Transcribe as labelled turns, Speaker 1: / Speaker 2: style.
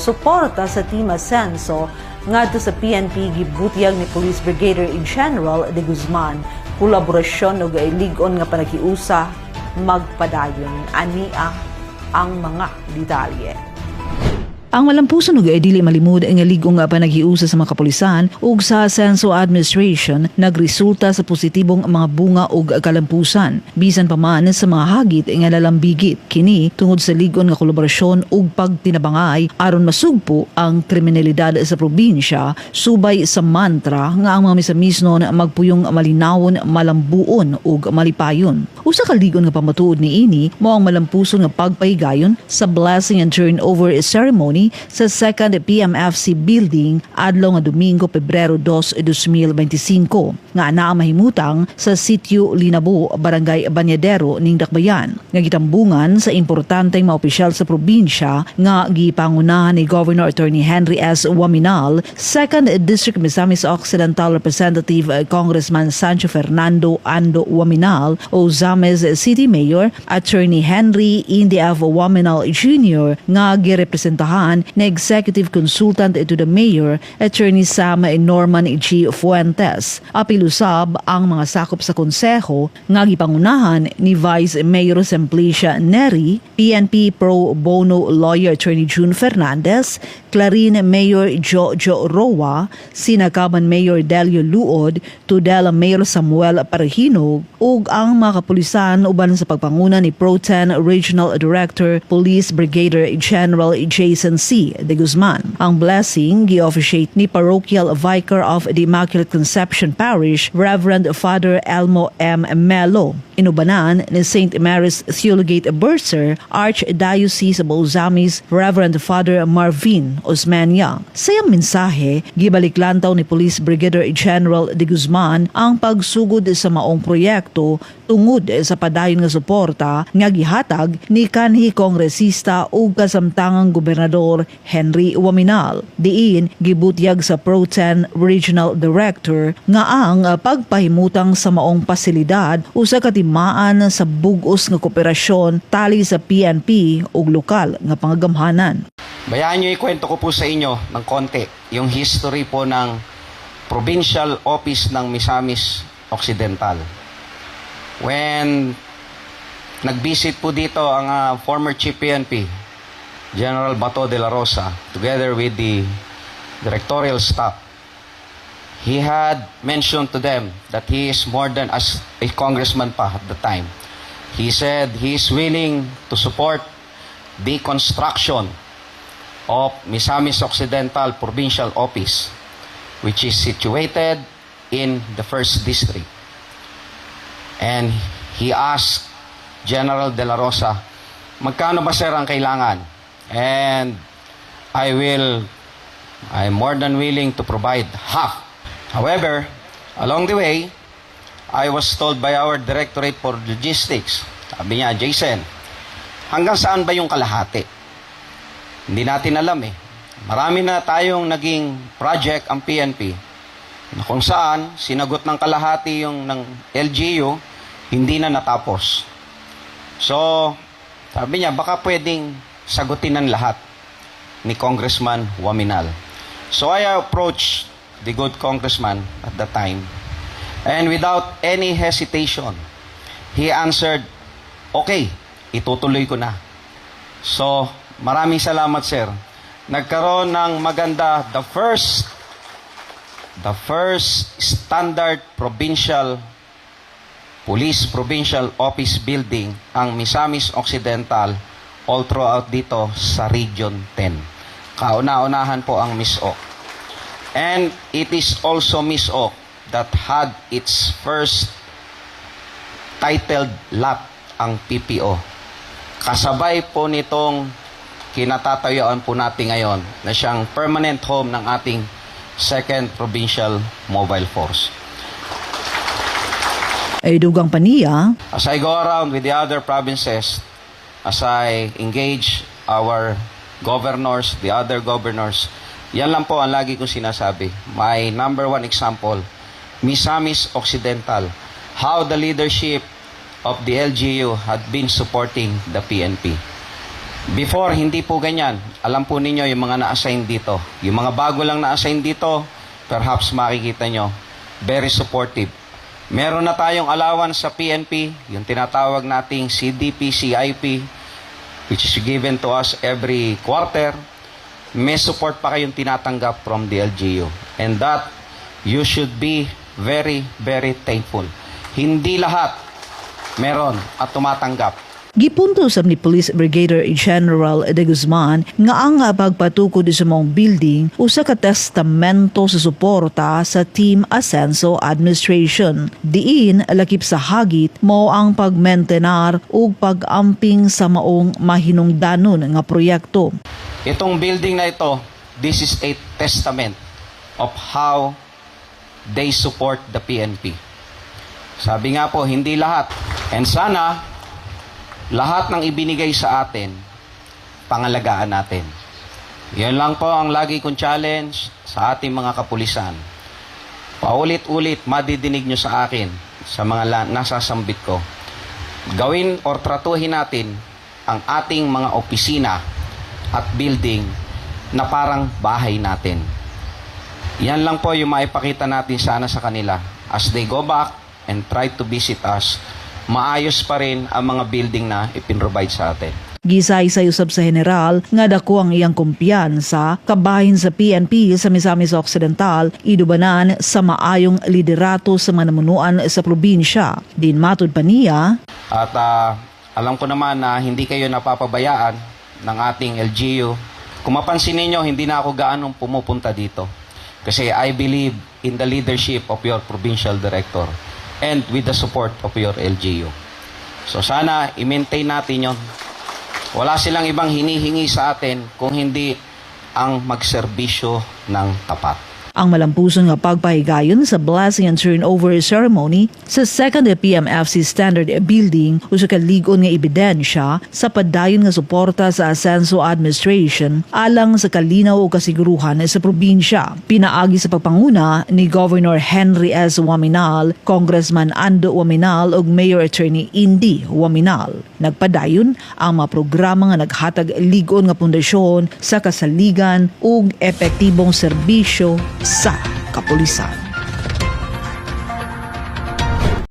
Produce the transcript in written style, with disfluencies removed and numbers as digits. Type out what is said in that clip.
Speaker 1: suporta sa Team Ascenso ngadto sa PNP gibutiyag ni Police Brigadier General de Guzman kolaborasyon ug lig-on nga panakiusa magpadayon ania ang mga detalye.
Speaker 2: Ang malampuson ug dili malimud nga lig-on nga panaghiusa sa mga kapulisan ug sa Ascenso Administration nagresulta sa positibong mga bunga ug kalampusan bisan pa man sa mga hagit nga lalambigit kini tungod sa lig-on nga kolaborasyon ug pagtinabangay aron masugpo ang kriminalidad sa probinsya subay sa mantra nga ang mga misamisnon magpuyong malinawon, malambuon ug malipayon. Usa ka lig-on nga pamatuod niini mao ang malampuson nga pagpahigayon sa blessing and turnover ceremony sa 2nd PMFC building adlaw nga Domingo, Pebrero 2, 2025 nga anaa mahimutang sa Sitio Linabo, Barangay Banyadero ning Dakbayan nga gitambungan sa importanteng mga opisyal sa probinsya nga gipangunahan ni Governor Attorney Henry S. Waminal, 2nd District Misamis Occidental Representative Congressman Sancho Fernando Ando Waminal o Zames City Mayor Attorney Henry Indy F. Waminal Jr. nga girepresentahan na Executive Consultant to the Mayor, Attorney Sam Norman G. Fuentes. Apilusab ang mga sakop sa konseho nga gipangunahan ni Vice Mayor Simplicia Neri, PNP Pro Bono Lawyer Attorney June Fernandez, Clarin Mayor Jojo Roa, Sinakaban Mayor Delio Luod, Tudela Mayor Samuel Parehinog, ug ang mga kapulisan uban sa pagpanguna ni Pro 10 Regional Director Police Brigadier General Jason C. de Guzman. Ang blessing gi-officiate ni Parochial Vicar of the Immaculate Conception Parish, Reverend Father Elmo M. Melo. Inubanan ni St. Mary's Theologate Bursar, Archdiocese of Ozamis, Reverend Father Marvin Osmania. Sa iyang mensahe, gibaliklantaw ni Police Brigadier General de Guzman ang pagsugod sa maong proyekto tungod sa padayon nga suporta nga gihatag ni kanhi kongresista ug kasamtangang gobernador Henry Waminal. Diin gibutyag sa Pro 10 Regional Director nga ang pagpahimutang sa maong pasilidad usa ka timaan sa bug-os nga kooperasyon tali sa PNP ug lokal nga pangagamhanan.
Speaker 3: Bayaan niyo ikwento ko po sa inyo ng konti yung history po ng Provincial Office ng Misamis Occidental. When nag-visit po dito ang former Chief PNP, General Bato de la Rosa, together with the directorial staff, he had mentioned to them that he is more than as a congressman pa at the time. He said he is willing to support the construction of Misamis Occidental Provincial Office, which is situated in the 1st District. And he asked General de la Rosa, magkano ba sir ang kailangan? And I'm more than willing to provide half. However, along the way, I was told by our Directorate for Logistics, sabi niya, Jason, hanggang saan ba yung kalahati? Hindi natin alam eh. Marami na tayong naging project ang PNP na kung saan sinagot ng kalahati yung ng LGU, hindi na natapos. So, sabi niya, baka pwedeng sagutin ng lahat ni Congressman Waminal. So I approached the good congressman at the time, and without any hesitation, he answered, okay, itutuloy ko na. So, maraming salamat sir. Nagkaroon ng maganda, the first standard provincial police provincial office building ang Misamis Occidental all throughout dito sa Region 10. Kauna-unahan po ang MISOC. And it is also MISOC that had its first titled lot ang PPO. Kasabay po nitong kinatatayuan po natin ngayon na siyang permanent home ng ating 2nd Provincial Mobile Force.
Speaker 2: Ay dugang paniya,
Speaker 3: as I go around with the other provinces, as I engage our governors, the other governors, yan lang po ang lagi kong sinasabi. My number one example, Misamis Occidental, how the leadership of the LGU had been supporting the PNP. Before, hindi po ganyan. Alam po ninyo yung mga na-assign dito. Yung mga bago lang na-assign dito, perhaps makikita nyo, very supportive. Meron na tayong allowance sa PNP, yung tinatawag nating CDP, CIP, which is given to us every quarter. May support pa kayong tinatanggap from the LGU. And that, you should be very, very thankful. Hindi lahat meron at tumatanggap.
Speaker 2: Gipunto sa ni Police Brigadier General de Guzman nga ang pagpatukod sa mong building usa ka testamento sa suporta sa Team Ascenso Administration. Diin lakip sa hagit mao ang pagmentenar ug pag-amping sa maong mahinungdanon nga proyekto.
Speaker 3: Itong building na ito, this is a testament of how they support the PNP. Sabi nga po, hindi lahat. And sana, lahat ng ibinigay sa atin, pangalagaan natin. Yan lang po ang lagi kong challenge sa ating mga kapulisan. Paulit-ulit, madidinig nyo sa akin, sa mga nasasambit ko. Gawin or tratuhin natin ang ating mga opisina at building na parang bahay natin. Yan lang po yung maipakita natin sana sa kanila. As they go back and try to visit us, maayos pa rin ang mga building na ipinrovide sa atin.
Speaker 2: Gisay sa usab sa general nga dako ang iyang kumpiyansa kabahin sa PNP sa Misamis Occidental idubanan sa maayong liderato sa mga namunuan sa probinsya. Din matud pa niya.
Speaker 3: At alam ko naman na hindi kayo napapabayaan ng ating LGU. Kung mapansin ninyo, hindi na ako gaanong pumupunta dito. Kasi I believe in the leadership of your provincial director and with the support of your LGU. So sana i-maintain natin yon. Wala silang ibang hinihingi sa atin kung hindi ang magserbisyo ng tapat.
Speaker 2: Ang malampuson nga pagpahigayon sa blessing and turnover ceremony sa 2nd PMFC Standard Building usa ka lig-on nga ebidensya sa padayon nga suporta sa Ascenso Administration alang sa kalinaw o kasiguruhan sa probinsya. Pinaagi sa pagpanguna ni Governor Henry S. Waminal, Congressman Ando Waminal ug Mayor Attorney Indy Waminal. Nagpadayon ang mga programa nga naghatag lig-on nga pundasyon sa kasaligan ug epektibong serbisyo sa kapulisan.